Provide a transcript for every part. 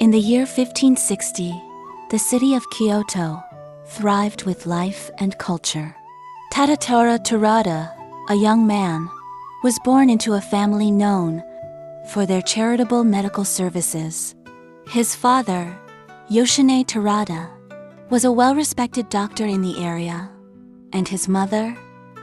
In the year 1560, the city of Kyoto thrived with life and culture. Tadatara Terada, a young man, was born into a family known for their charitable medical services. His father, Yoshine Terada, was a well-respected doctor in the area, and his mother,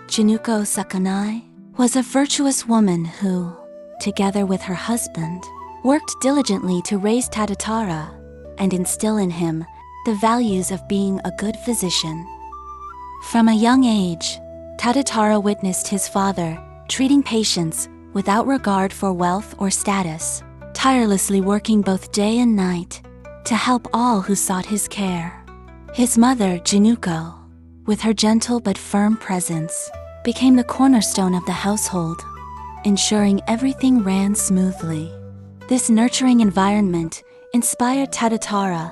Jinuko Sakanai, was a virtuous woman who, together with her husband, worked diligently to raise Tadatara and instill in him the values of being a good physician. From a young age, Tadatara witnessed his father treating patients without regard for wealth or status, tirelessly working both day and night to help all who sought his care. His mother, Jinuko, with her gentle but firm presence, became the cornerstone of the household, ensuring everything ran smoothly. This nurturing environment inspired Tadatara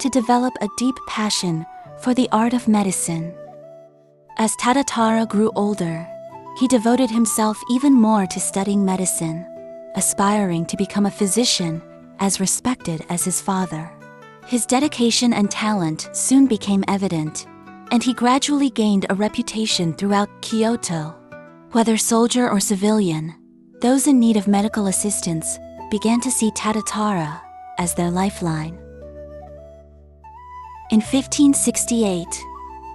to develop a deep passion for the art of medicine. As Tadatara grew older, he devoted himself even more to studying medicine, aspiring to become a physician as respected as his father. His dedication and talent soon became evident, and he gradually gained a reputation throughout Kyoto. Whether soldier or civilian, those in need of medical assistance began to see Tadatara as their lifeline. In 1568,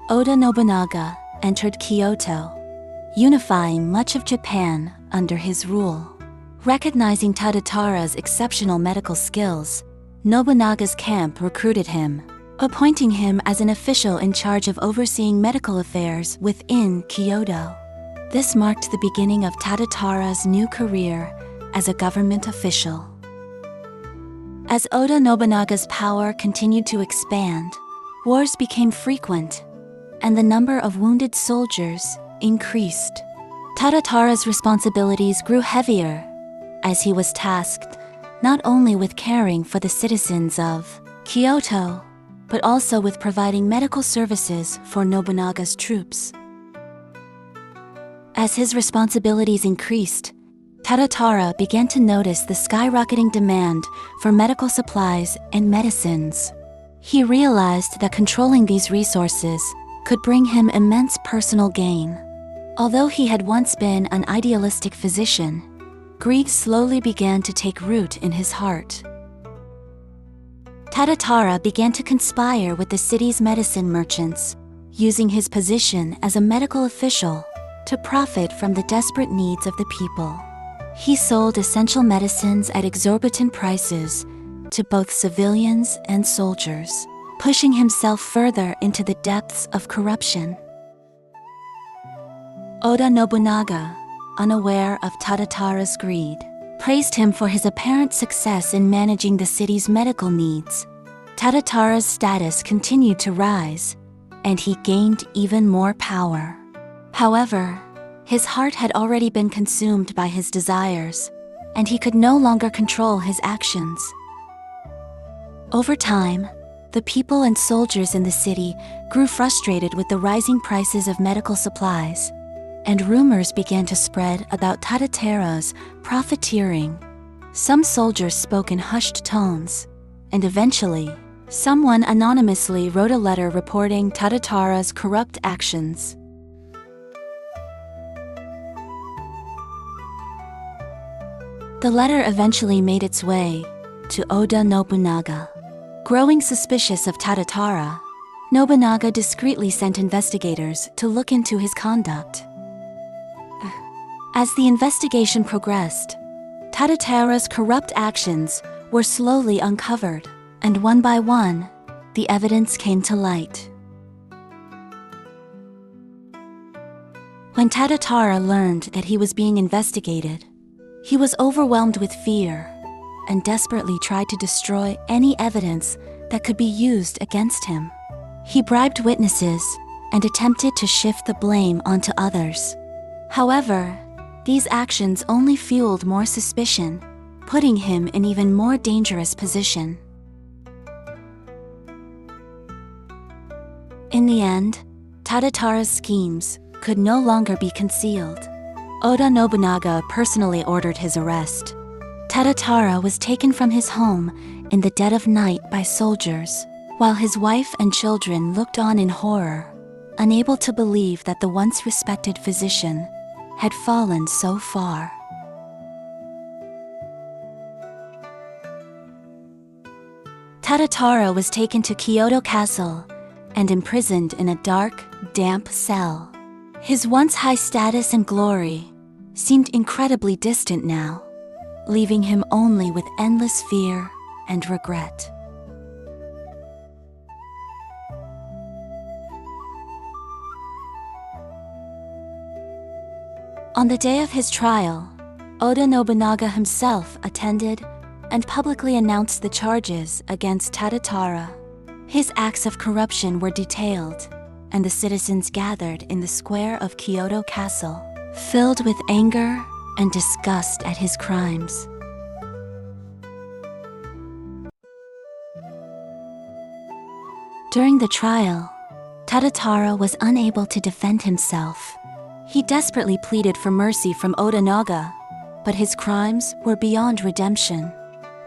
Oda Nobunaga entered Kyoto, unifying much of Japan under his rule. Recognizing Tadatara's exceptional medical skills, Nobunaga's camp recruited him, appointing him as an official in charge of overseeing medical affairs within Kyoto. This marked the beginning of Tadatara's new career as a government official. As Oda Nobunaga's power continued to expand, wars became frequent, and the number of wounded soldiers increased. Tadatara's responsibilities grew heavier, as he was tasked not only with caring for the citizens of Kyoto, but also with providing medical services for Nobunaga's troops. As his responsibilities increased, Tadatara began to notice the skyrocketing demand for medical supplies and medicines. He realized that controlling these resources could bring him immense personal gain. Although he had once been an idealistic physician, greed slowly began to take root in his heart. Tadatara began to conspire with the city's medicine merchants, using his position as a medical official to profit from the desperate needs of the people. He sold essential medicines at exorbitant prices to both civilians and soldiers, pushing himself further into the depths of corruption. Oda Nobunaga, unaware of Tadatara's greed, praised him for his apparent success in managing the city's medical needs. Tadatara's status continued to rise, and he gained even more power. However, his heart had already been consumed by his desires, and he could no longer control his actions. Over time, the people and soldiers in the city grew frustrated with the rising prices of medical supplies, and rumors began to spread about Tadatara's profiteering. Some soldiers spoke in hushed tones, and eventually, someone anonymously wrote a letter reporting Tadatara's corrupt actions. The letter eventually made its way to Oda Nobunaga. Growing suspicious of Tadatara, Nobunaga discreetly sent investigators to look into his conduct. As the investigation progressed, Tadatara's corrupt actions were slowly uncovered, and one by one, the evidence came to light. When Tadatara learned that he was being investigated, he was overwhelmed with fear and desperately tried to destroy any evidence that could be used against him. He bribed witnesses and attempted to shift the blame onto others. However, these actions only fueled more suspicion, putting him in an even more dangerous position. In the end, Tadatara's schemes could no longer be concealed. Oda Nobunaga personally ordered his arrest. Tadatara was taken from his home in the dead of night by soldiers, while his wife and children looked on in horror, unable to believe that the once respected physician had fallen so far. Tadatara was taken to Kyoto Castle and imprisoned in a dark, damp cell. His once high status and glory seemed incredibly distant now, leaving him only with endless fear and regret. On the day of his trial, Oda Nobunaga himself attended and publicly announced the charges against Tadatara. His acts of corruption were detailed, and the citizens gathered in the square of Kyoto Castle, filled with anger and disgust at his crimes. During the trial, Tadatara was unable to defend himself. He desperately pleaded for mercy from Oda Naga, but his crimes were beyond redemption.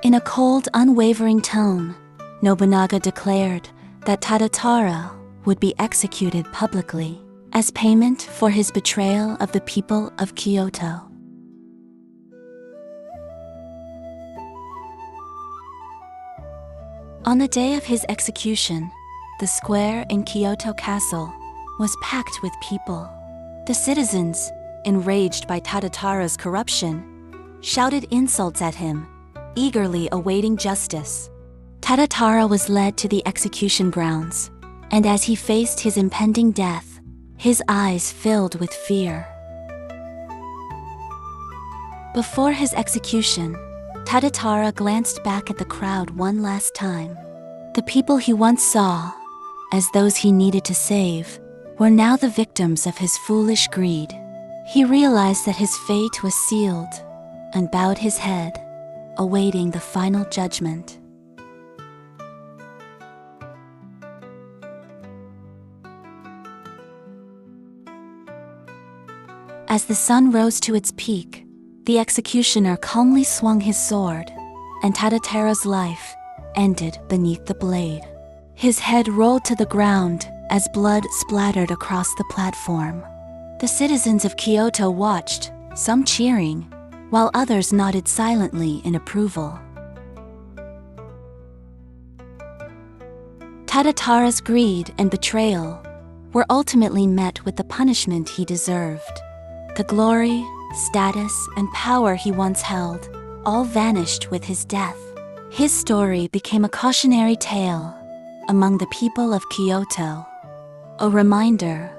In a cold, unwavering tone, Nobunaga declared that Tadatara would be executed publicly as payment for his betrayal of the people of Kyoto. On the day of his execution, the square in Kyoto Castle was packed with people. The citizens, enraged by Tadatara's corruption, shouted insults at him, eagerly awaiting justice. Tadatara was led to the execution grounds, and as he faced his impending death, his eyes filled with fear. Before his execution, Tadatara glanced back at the crowd one last time. The people he once saw as those he needed to save were now the victims of his foolish greed. He realized that his fate was sealed and bowed his head, awaiting the final judgment. As the sun rose to its peak, the executioner calmly swung his sword, and Tadatara's life ended beneath the blade. His head rolled to the ground as blood splattered across the platform. The citizens of Kyoto watched, some cheering, while others nodded silently in approval. Tadatara's greed and betrayal were ultimately met with the punishment he deserved. The glory, status, and power he once held all vanished with his death. His story became a cautionary tale among the people of Kyoto, a reminder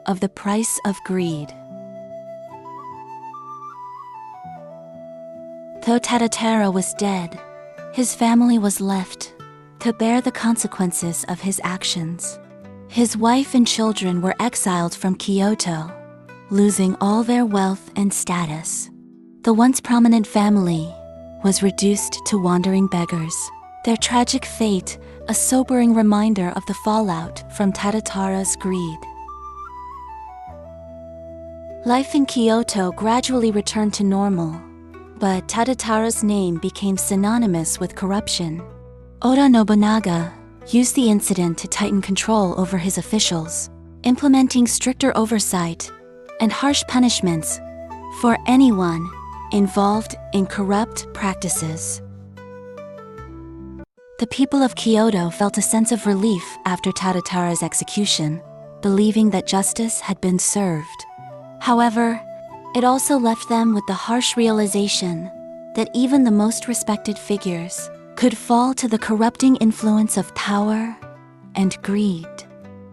of the price of greed. Though Tadatara was dead, his family was left to bear the consequences of his actions. His wife and children were exiled from Kyoto, losing all their wealth and status. The once prominent family was reduced to wandering beggars. Their tragic fate, a sobering reminder of the fallout from Tadatara's greed. Life in Kyoto gradually returned to normal, but Tadatara's name became synonymous with corruption. Oda Nobunaga used the incident to tighten control over his officials, implementing stricter oversight and harsh punishments for anyone involved in corrupt practices. The people of Kyoto felt a sense of relief after Tadatara's execution, believing that justice had been served. However, it also left them with the harsh realization that even the most respected figures could fall to the corrupting influence of power and greed.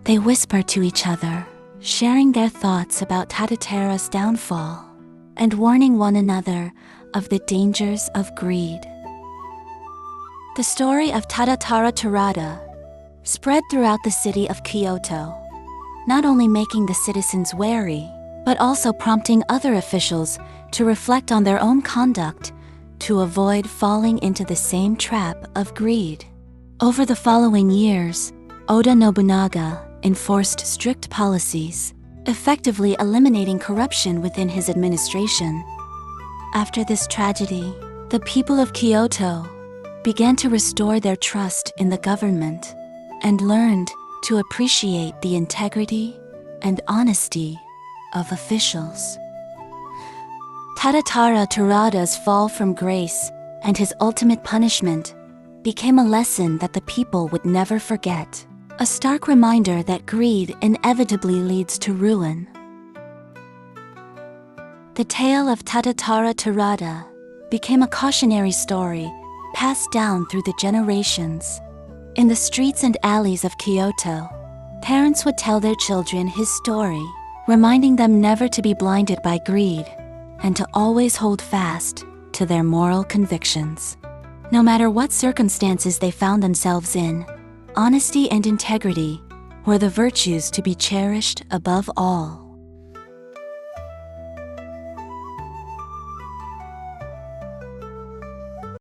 They whispered to each other, sharing their thoughts about Tadatara's downfall and warning one another of the dangers of greed. The story of Tadatara Terada spread throughout the city of Kyoto, not only making the citizens wary, but also prompting other officials to reflect on their own conduct to avoid falling into the same trap of greed. Over the following years, Oda Nobunaga enforced strict policies, effectively eliminating corruption within his administration. After this tragedy, The people of Kyoto began to restore their trust in the government and learned to appreciate the integrity and honesty of officials. Tadatara Terada's fall from grace and his ultimate punishment became a lesson that the people would never forget, a stark reminder that greed inevitably leads to ruin. The tale of Tadatara Terada became a cautionary story passed down through the generations. In the streets and alleys of Kyoto, parents would tell their children his story, reminding them never to be blinded by greed and to always hold fast to their moral convictions. No matter what circumstances they found themselves in, honesty and integrity were the virtues to be cherished above all.